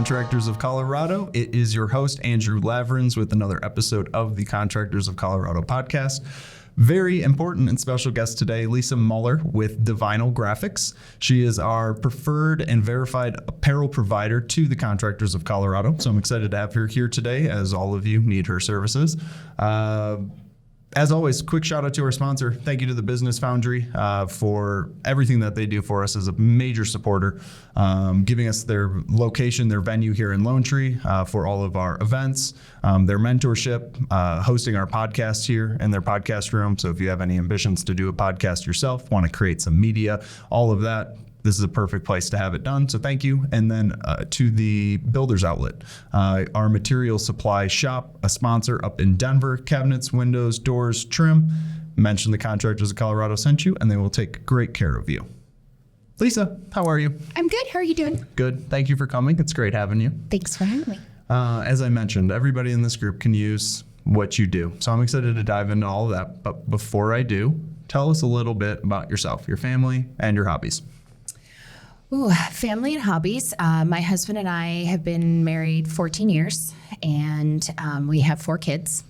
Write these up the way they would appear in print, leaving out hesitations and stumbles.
Contractors of Colorado. It is your host, Andrew Lavrins, with another episode of the Contractors of Colorado Podcast. Very important and special guest today, Lisa Mueller with DiVinyl Graphics. She is our preferred and verified apparel provider to the Contractors of Colorado. So I'm excited to have her here today, as all of you need her services. As always, quick shout out to our sponsor. Thank you to the Business Foundry for everything that they do for us as a major supporter, giving us their location, their venue here in Lone Tree for all of our events, their mentorship, hosting our podcast here in their podcast room. So if you have any ambitions to do a podcast yourself, want to create some media, all of that, this is a perfect place to have it done. So thank you. And then to the Builders Outlet, our material supply shop, a sponsor up in Denver, cabinets, windows, doors, trim. Mention the Contractors of Colorado sent you, and they will take great care of you. Lisa, how are you? I'm good. How are you doing? Good. Thank you for coming. It's great having you. Thanks for having me. As I mentioned, everybody in this group can use what you do. So I'm excited to dive into all of that. But before I do, tell us a little bit about yourself, your family, and your hobbies. Ooh, family and hobbies. My husband and I have been married 14 years, and we have 4 kids,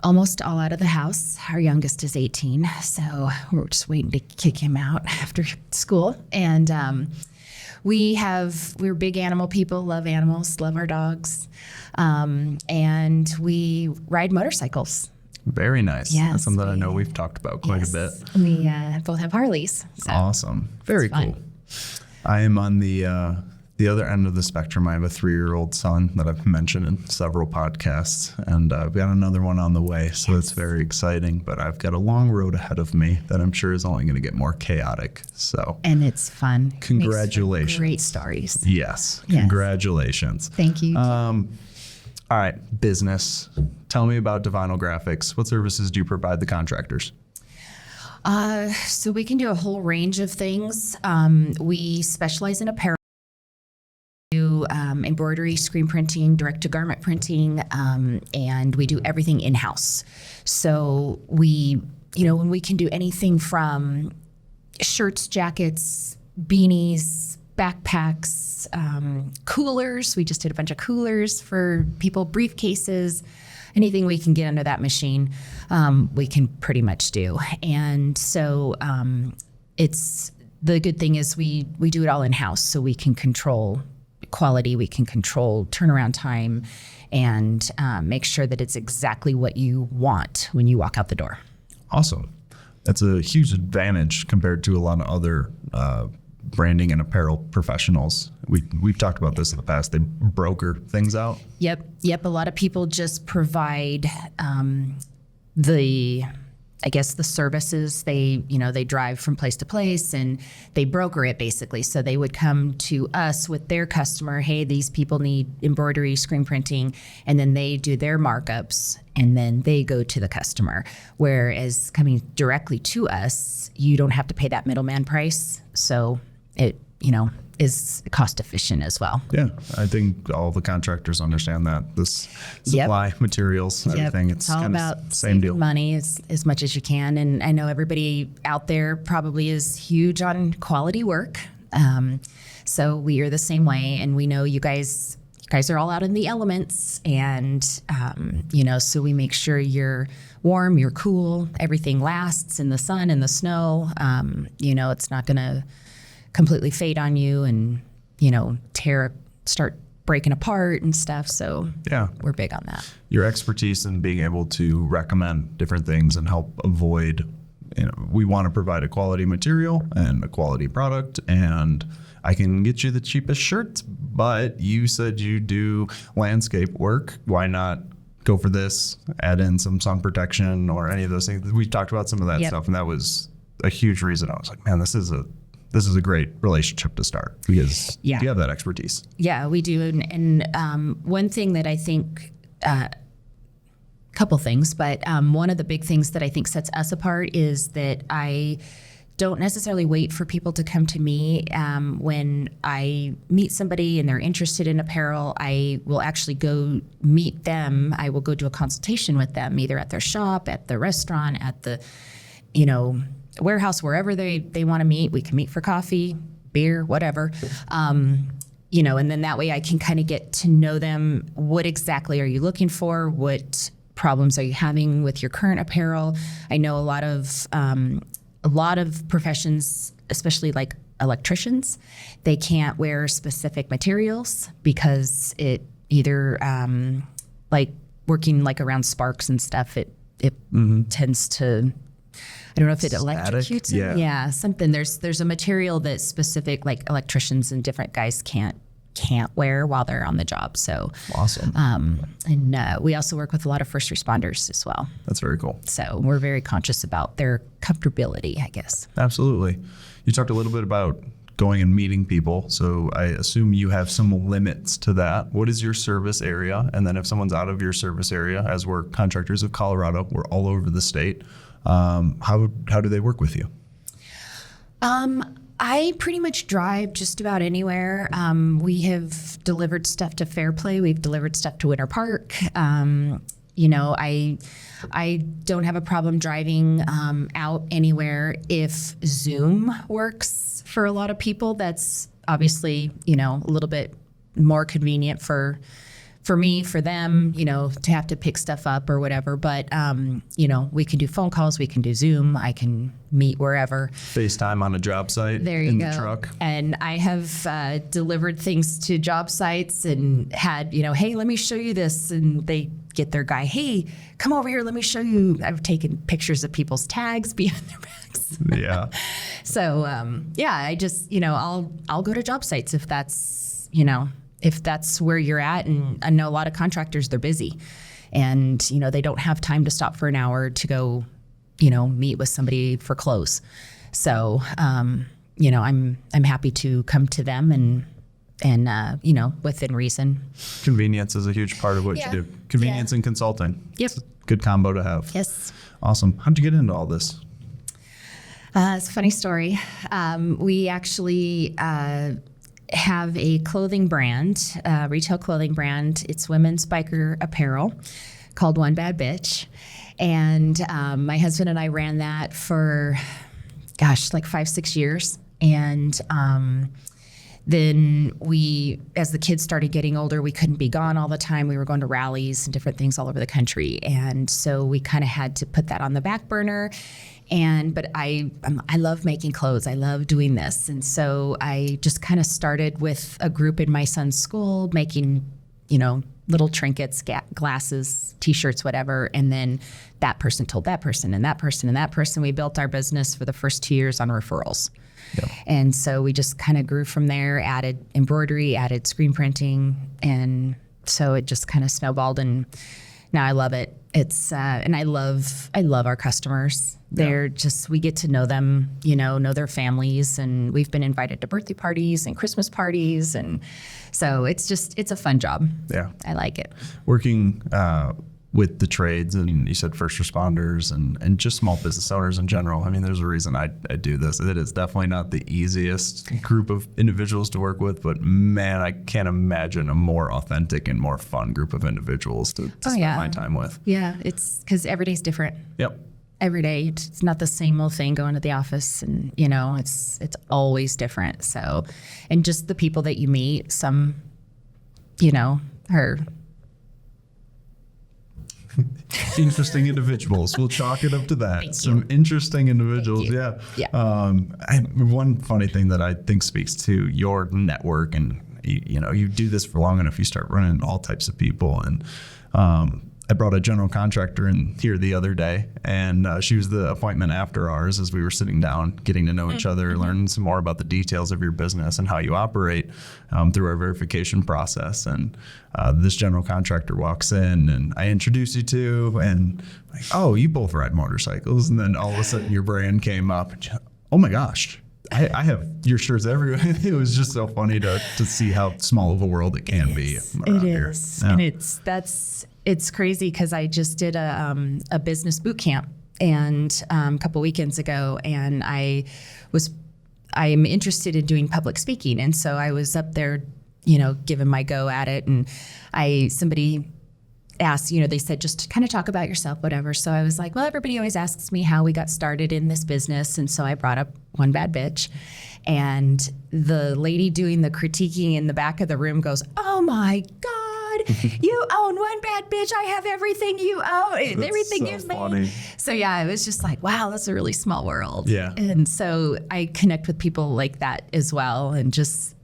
almost all out of the house. Our youngest is 18, so we're just waiting to kick him out after school. And we're big animal people, love animals, love our dogs, and we ride motorcycles. Very nice. Yes, that's something I know we've talked about quite a bit. We both have Harleys. So awesome. Very cool. I am on the other end of the spectrum. I have a 3-year-old son that I've mentioned in several podcasts, and I've got another one on the way, so it's very exciting. But I've got a long road ahead of me that I'm sure is only going to get more chaotic. And it's fun. Congratulations. Great stories. Yes. Congratulations. Thank you. All right, business. Tell me about DiVinyl Graphics. What services do you provide the contractors? So we can do a whole range of things. We specialize in apparel, do embroidery, screen printing, direct-to-garment printing, and we do everything in-house. So when we can do anything from shirts, jackets, beanies, backpacks, coolers. We just did a bunch of coolers for people, briefcases. Anything we can get under that machine, we can pretty much do. And so it's the good thing is we do it all in-house, so we can control quality, we can control turnaround time, and make sure that it's exactly what you want when you walk out the door. Awesome. That's a huge advantage compared to a lot of other branding and apparel professionals. We've talked about this in the past. They broker things out. Yep. A lot of people just provide the services. They drive from place to place and they broker it basically. So they would come to us with their customer. Hey, these people need embroidery, screen printing, and then they do their markups and then they go to the customer. Whereas coming directly to us, you don't have to pay that middleman price. So it, is cost efficient as well. Yeah, I think all the contractors understand that. This supply materials, everything, it's all kind about of same deal. Money as much as you can, and I know everybody out there probably is huge on quality work. So we are the same way, and we know you guys are all out in the elements, and so we make sure you're warm, you're cool, everything lasts in the sun and the snow. It's not going to completely fade on you and, start breaking apart and stuff. So we're big on that. Your expertise in being able to recommend different things and help avoid, we want to provide a quality material and a quality product, and I can get you the cheapest shirts, but you said you do landscape work. Why not go for this, add in some sun protection or any of those things? We talked about some of that stuff, and that was a huge reason. I was like, man, this is a great relationship to start because you have that expertise. Yeah, we do. And one thing that I think, couple things, but one of the big things that I think sets us apart is that I don't necessarily wait for people to come to me. When I meet somebody and they're interested in apparel, I will actually go meet them. I will go do a consultation with them, either at their shop, at the restaurant, at the, warehouse, wherever they want to meet. We can meet for coffee, beer, whatever. and then that way I can kind of get to know them. What exactly are you looking for? What problems are you having with your current apparel? I know a lot of professions, especially like electricians, they can't wear specific materials because it either like working like around sparks and stuff, it tends to, I don't know if it electrocutes them. Yeah, something. There's a material that's specific, like electricians and different guys can't wear while they're on the job. So awesome. And we also work with a lot of first responders as well. That's very cool. So we're very conscious about their comfortability, I guess. Absolutely. You talked a little bit about going and meeting people. So I assume you have some limits to that. What is your service area? And then if someone's out of your service area, as we're Contractors of Colorado, we're all over the state. How do they work with you? I pretty much drive just about anywhere. We have delivered stuff to Fairplay. We've delivered stuff to Winter Park. I don't have a problem driving out anywhere if Zoom works for a lot of people. That's obviously, a little bit more convenient for me, for them, to have to pick stuff up or whatever. But, we can do phone calls, we can do Zoom, I can meet wherever. FaceTime on a job site there you in go. The truck. And I have delivered things to job sites and had, hey, let me show you this. And they get their guy, hey, come over here, let me show you. I've taken pictures of people's tags behind their backs. Yeah. So, I just, I'll go to job sites if that's where you're at. And I know a lot of contractors, they're busy and, they don't have time to stop for an hour to go, meet with somebody for close. So, I'm happy to come to them and within reason. Convenience is a huge part of what you do. Convenience and consulting. Yep. It's a good combo to have. Yes. Awesome. How'd you get into all this? It's a funny story. We actually, have a clothing brand, retail clothing brand. It's women's biker apparel called One Bad Bitch. And my husband and I ran that for, like 5-6 years. And then as the kids started getting older, we couldn't be gone all the time. We were going to rallies and different things all over the country. And so we kind of had to put that on the back burner. But I love making clothes. I love doing this. And so I just kind of started with a group in my son's school making, little trinkets, glasses, T-shirts, whatever. And then that person told that person and that person and that person. We built our business for the first 2 years on referrals. Yep. And so we just kind of grew from there, added embroidery, added screen printing. And so it just kind of snowballed. And now I love it. It's and I love our customers. They're we get to know them, know their families, and we've been invited to birthday parties and Christmas parties, and so it's a fun job. Yeah, I like it. Working with the trades, and you said first responders and just small business owners in general. I mean, there's a reason I do this. It is definitely not the easiest group of individuals to work with, but man, I can't imagine a more authentic and more fun group of individuals to spend my time with. Yeah, it's because every day's different. Yep. Every day, it's not the same old thing going to the office, and it's always different. So, and just the people that you meet, some, are interesting individuals. We'll chalk it up to that. Some interesting individuals. Yeah. One funny thing that I think speaks to your network, and you do this for long enough, you start running all types of people. And I brought a general contractor in here the other day, and she was the appointment after ours as we were sitting down, getting to know each other, learning some more about the details of your business and how you operate through our verification process. And this general contractor walks in, and I introduce you to, and like, oh, you both ride motorcycles. And then all of a sudden your brand came up. And oh my gosh, I have your shirts everywhere. It was just so funny to see how small of a world it can be. It is. Yeah. And it's crazy because I just did a business boot camp and a couple weekends ago, and I'm interested in doing public speaking. And so I was up there, giving my go at it. And somebody asked, they said, just kind of talk about yourself, whatever. So I was like, well, everybody always asks me how we got started in this business. And so I brought up One Bad Bitch. And the lady doing the critiquing in the back of the room goes, "Oh my God, you own one bad bitch. I have everything you own, everything you've made." So yeah, it was just like, wow, that's a really small world. Yeah. And so I connect with people like that as well. And just,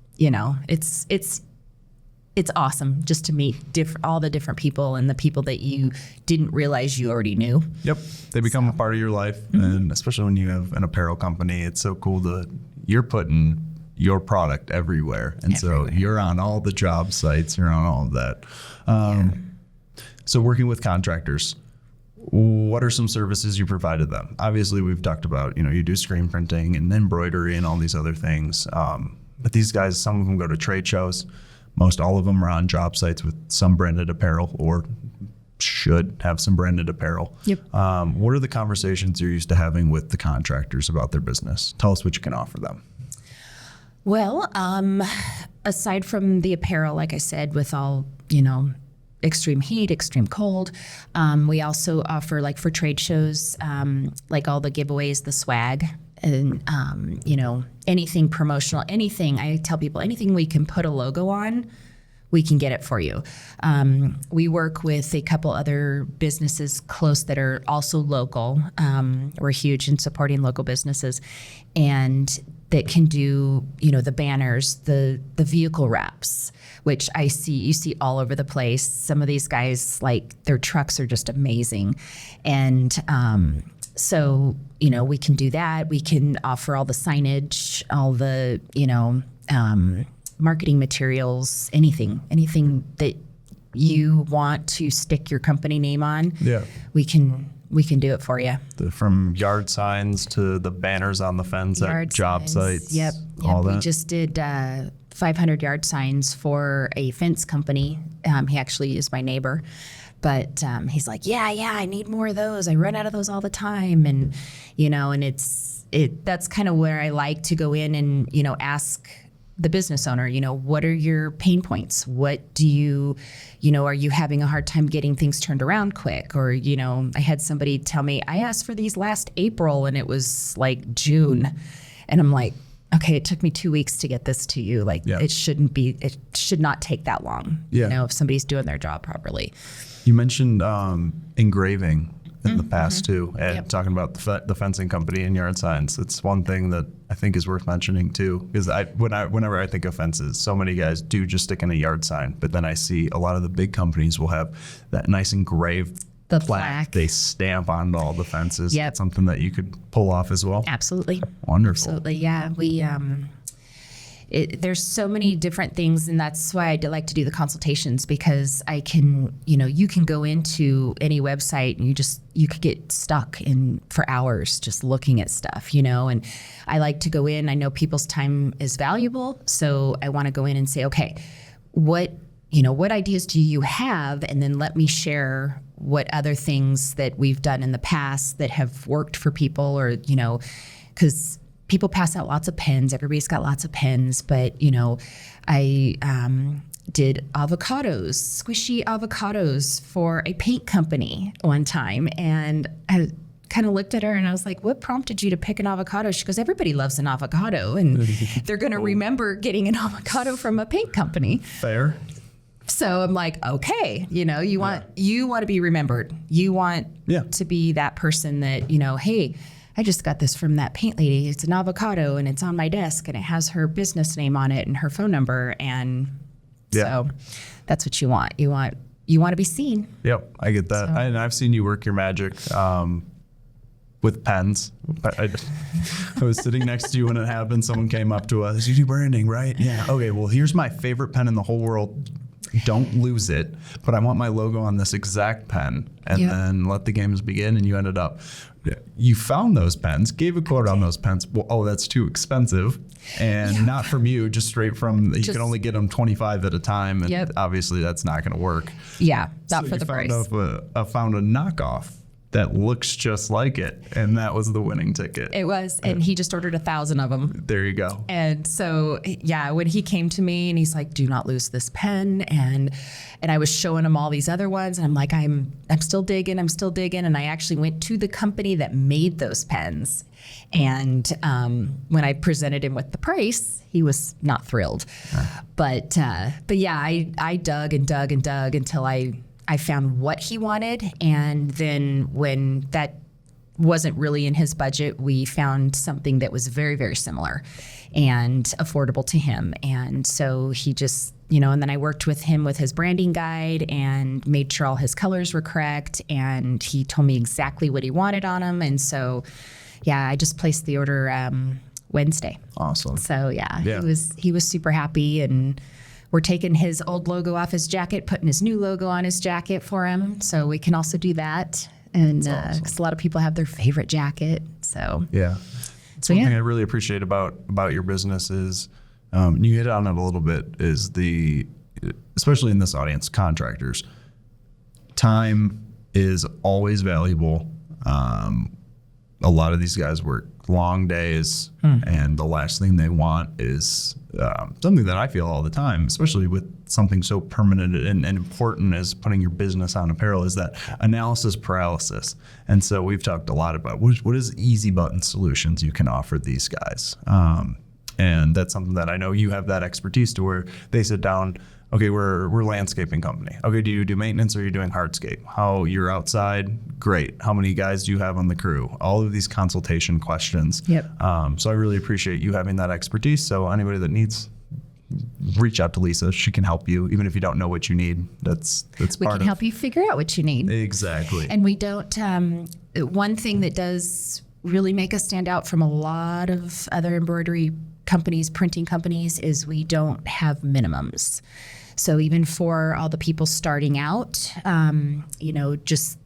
it's awesome just to meet all the different people and the people that you didn't realize you already knew. Yep. They become a part of your life. And especially when you have an apparel company, it's so cool you're putting your product everywhere. And so you're on all the job sites, you're on all of that. So working with contractors, what are some services you provide to them? Obviously, we've talked about, you do screen printing and embroidery and all these other things. But these guys, some of them go to trade shows. Most all of them are on job sites with some branded apparel or should have some branded apparel. Yep. What are the conversations you're used to having with the contractors about their business? Tell us what you can offer them. Well, aside from the apparel, like I said, with all, extreme heat, extreme cold, we also offer, like for trade shows, like all the giveaways, the swag, and, anything promotional, anything. I tell people anything we can put a logo on, we can get it for you. We work with a couple other businesses close that are also local. We're huge in supporting local businesses, and that can do, the banners, the vehicle wraps, which you see all over the place. Some of these guys, like, their trucks are just amazing. And so, we can do that. We can offer all the signage, all the, marketing materials, anything that you want to stick your company name on. Yeah. We can do it for you. From yard signs to the banners on the fence at job sites. Yep. All that. We just did 500 yard signs for a fence company. He actually is my neighbor. But he's like, yeah, I need more of those. I run out of those all the time. And, and that's kind of where I like to go in and, ask the business owner, what are your pain points? What do you, are you having a hard time getting things turned around quick? Or, I had somebody tell me, I asked for these last April and it was like June. And I'm like, okay, it took me 2 weeks to get this to you. Like, it should not take that long, if somebody's doing their job properly. You mentioned engraving in the past too, and talking about the fencing company and yard signs. It's one thing that I think is worth mentioning too, because whenever I think of fences, so many guys do just stick in a yard sign, but then I see a lot of the big companies will have that nice engraved plaque they stamp onto all the fences. Yep. It's something that you could pull off as well. Absolutely. Wonderful. Absolutely, yeah. We there's so many different things, and that's why I like to do the consultations, because I can, you can go into any website and you could get stuck for hours just looking at stuff, and I like to go in. I know people's time is valuable, so I want to go in and say, okay, what ideas do you have? And then let me share what other things that we've done in the past that have worked for people, or, because people pass out lots of pens. Everybody's got lots of pens, but, I did squishy avocados for a paint company one time. And I kind of looked at her and I was like, what prompted you to pick an avocado? She goes, everybody loves an avocado, and they're going to remember getting an avocado from a paint company. Fair. So I'm like, okay, you want to be remembered. You want to be that person that, hey, I just got this from that paint lady. It's an avocado and it's on my desk and it has her business name on it and her phone number. And so that's what you want. You want to be seen. Yep. I get that. So. And I've seen you work your magic with pens. I was sitting next to you when it happened. Someone came up to us. You do branding, right? Yeah. Okay. Well, here's my favorite pen in the whole world. Don't lose it, but I want my logo on this exact pen, and then let the games begin. And you ended up, you found those pens, gave a quote on those pens. Well, that's too expensive, and not from you, just straight from, you can only get them 25 at a time, and obviously that's not going to work. Yeah, not for the price. I found a knockoff that looks just like it. And that was the winning ticket. It was. And he just ordered 1,000 of them. There you go. And so, yeah, when he came to me and he's like, do not lose this pen. And I was showing him all these other ones. And I'm like, I'm still digging. And I actually went to the company that made those pens. And when I presented him with the price, he was not thrilled. But yeah, I dug until I found what he wanted. And then when that wasn't really in his budget, we found something that was very, very similar and affordable to him. And so he just, and then I worked with him with his branding guide and made sure all his colors were correct. And he told me exactly what he wanted on them. And so, yeah, I just placed the order Wednesday. Awesome. So yeah. He was super happy, and we're taking his old logo off his jacket, putting his new logo on his jacket for him. So we can also do that. And because a lot of people have their favorite jacket. So yeah. One thing I really appreciate about your business is, you hit on it a little bit, is especially in this audience, contractors. Time is always valuable. A lot of these guys work long days, and the last thing they want is something that I feel all the time, especially with something so permanent and important as putting your business on apparel, is that analysis paralysis. And so we've talked a lot about what is easy button solutions you can offer these guys. And that's something that I know you have that expertise to, where they sit down, okay, we're a landscaping company. Okay, do you do maintenance, or are you doing hardscape? How you're outside? Great. How many guys do you have on the crew? All of these consultation questions. Yep. So I really appreciate you having that expertise. So anybody that needs, reach out to Lisa. She can help you, even if you don't know what you need. We can help you figure out what you need. Exactly. And we don't. One thing that does really make us stand out from a lot of other embroidery companies, printing companies, is we don't have minimums. So even for all the people starting out, just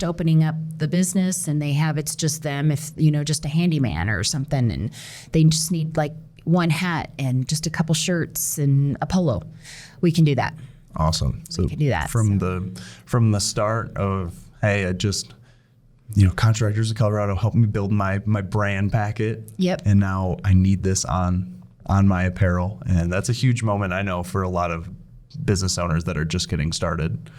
opening up the business, and it's just them, if, just a handyman or something, and they just need like one hat and just a couple shirts and a polo. We can do that. Awesome. So we can do that. From the start of, hey, I just, Contractors of Colorado helped me build my brand packet. Yep. And now I need this on my apparel. And that's a huge moment, I know, for a lot of business owners that are just getting started.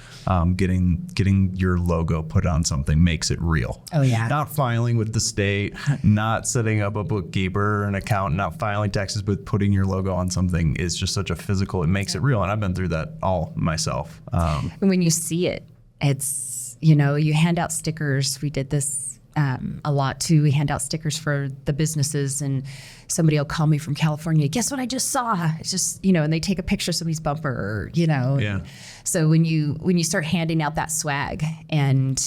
Getting your logo put on something makes it real. Oh, yeah. Not filing with the state, not setting up a bookkeeper, an accountant, not filing taxes, but putting your logo on something is just such a physical, it makes it real. And I've been through that all myself. And when you see it, it's, you hand out stickers. We did this a lot too. We hand out stickers for the businesses, and somebody will call me from California. Guess what I just saw? It's just, and they take a picture of somebody's bumper, Yeah. So when you start handing out that swag, and,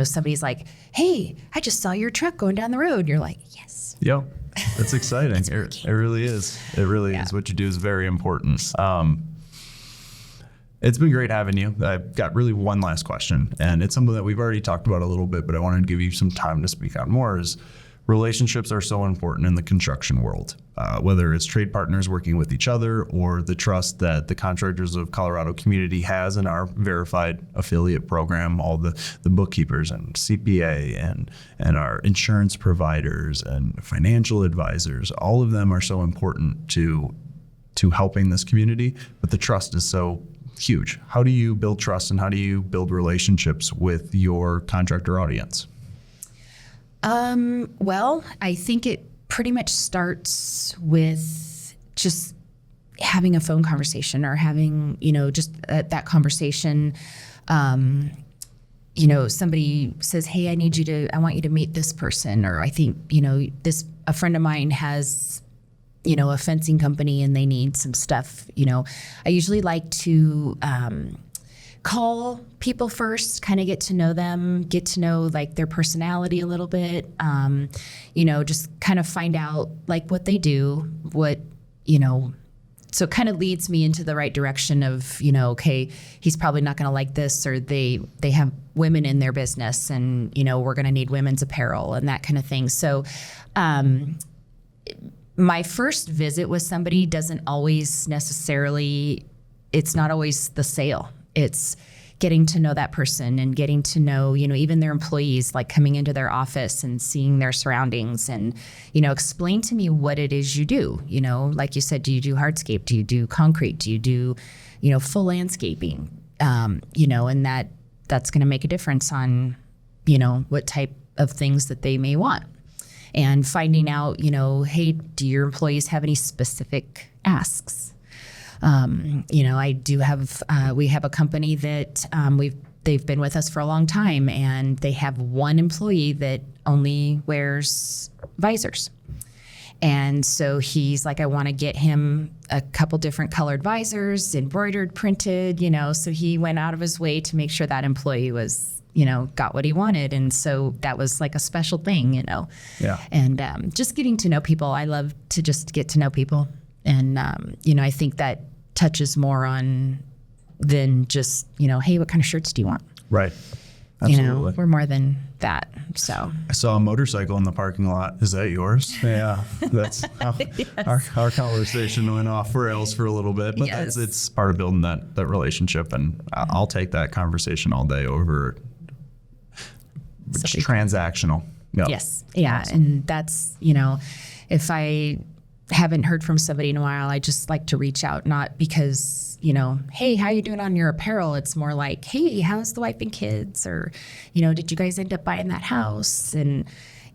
somebody's like, hey, I just saw your truck going down the road. You're like, yes. Yep. That's exciting. It really is. It really is. What you do is very important. It's been great having you. I've got really one last question, and it's something that we've already talked about a little bit, but I wanted to give you some time to speak on more. Is relationships are so important in the construction world, whether it's trade partners working with each other, or the trust that the Contractors of Colorado community has in our verified affiliate program, all the bookkeepers and CPA and our insurance providers and financial advisors. All of them are so important to helping this community, but the trust is so huge. How do you build trust, and how do you build relationships with your contractor audience? Well, I think it pretty much starts with just having a phone conversation, or having, just that conversation. Somebody says, hey, I want you to meet this person, or I think, a friend of mine has, a fencing company, and they need some stuff. I usually like to call people first, kind of get to know them, get to know like their personality a little bit, just kind of find out like what they do, so it kind of leads me into the right direction of, okay, he's probably not going to like this, or they have women in their business, and, we're going to need women's apparel and that kind of thing. So, my first visit with somebody doesn't always necessarily, it's not always the sale. It's getting to know that person and getting to know, even their employees, like coming into their office and seeing their surroundings and, explain to me what it is you do. Like you said, do you do hardscape? Do you do concrete? Do you do, full landscaping? And that's going to make a difference on, what type of things that they may want. And finding out, hey, do your employees have any specific asks? I do have, we have a company that they've been with us for a long time, and they have one employee that only wears visors. And so he's like, I want to get him a couple different colored visors, embroidered, printed, so he went out of his way to make sure that employee was, got what he wanted. And so that was like a special thing, Yeah. And just getting to know people. I love to just get to know people. And, I think that touches more on than just, hey, what kind of shirts do you want? Right. Absolutely. We're more than that. So I saw a motorcycle in the parking lot. Is that yours? Yeah. That's how Yes. our conversation went off rails for a little bit, but Yes. it's part of building that relationship. And I'll take that conversation all day over transactional. Yep. Yes. Yeah. Awesome. And that's, if I haven't heard from somebody in a while, I just like to reach out, not because, hey, how you doing on your apparel? It's more like, hey, how's the wife and kids? Or, did you guys end up buying that house? And,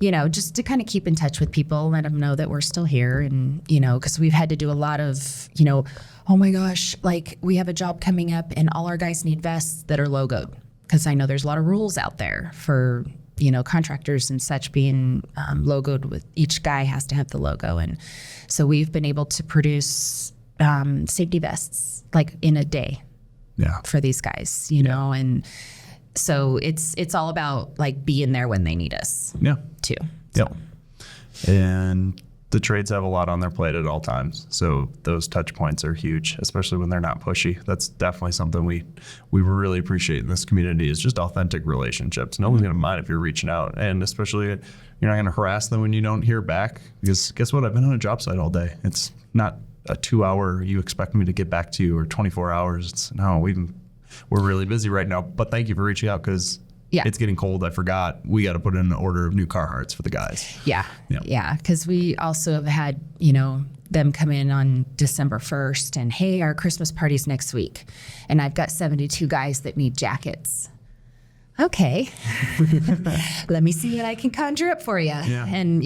just to kind of keep in touch with people, let them know that we're still here. And, because we've had to do a lot of, oh my gosh, like we have a job coming up and all our guys need vests that are logoed. Because I know there's a lot of rules out there for, contractors and such being logoed with each guy has to have the logo. And so we've been able to produce safety vests like in a day for these guys, know, and so it's all about like being there when they need us too. Yep. And the trades have a lot on their plate at all times. So those touch points are huge, especially when they're not pushy. That's definitely something we really appreciate in this community is just authentic relationships. No one's going to mind if you're reaching out. And especially you're not going to harass them when you don't hear back. Because guess what? I've been on a job site all day. It's not a 2-hour, you expect me to get back to you, or 24 hours. We're really busy right now. But thank you for reaching out because it's getting cold. I forgot. We got to put in an order of new Carhartts for the guys. Yeah. Because we also have had, them come in on December 1st and, hey, our Christmas party's next week. And I've got 72 guys that need jackets. Okay. Let me see what I can conjure up for you. Yeah. And,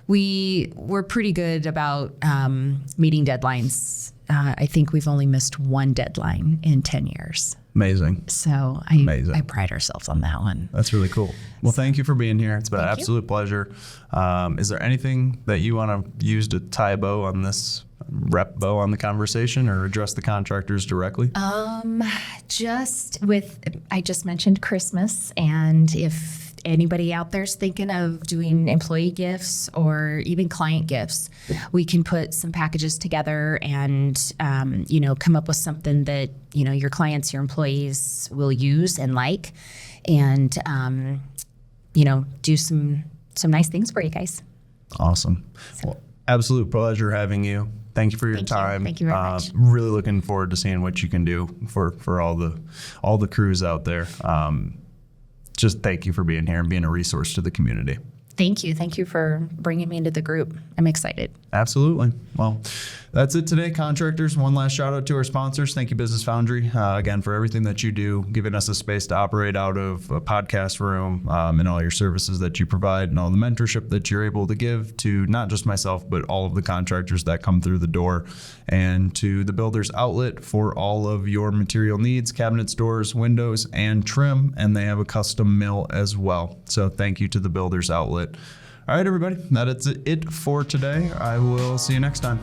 we're pretty good about meeting deadlines. I think we've only missed one deadline in 10 years. Amazing. So I pride ourselves on that one. That's really cool. Well, thank you for being here. It's been an absolute pleasure. Is there anything that you want to use to tie a bow on this, wrap bow on the conversation, or address the contractors directly? I just mentioned Christmas, and if anybody out there's thinking of doing employee gifts or even client gifts, we can put some packages together and, come up with something that, your clients, your employees will use and like, and, do some nice things for you guys. Awesome. Well, absolute pleasure having you. Thank you for your time. Thank you very much. Really looking forward to seeing what you can do for all the crews out there. Just thank you for being here and being a resource to the community. Thank you. Thank you for bringing me into the group. I'm excited. Absolutely. Well, that's it today, contractors. One last shout out to our sponsors. Thank you, Business Foundry, again, for everything that you do, giving us a space to operate out of, a podcast room, and all your services that you provide and all the mentorship that you're able to give to not just myself, but all of the contractors that come through the door, and to the Builders Outlet for all of your material needs, cabinets, doors, windows, and trim. And they have a custom mill as well. So thank you to the Builders Outlet. All right, everybody, that is it for today. I will see you next time.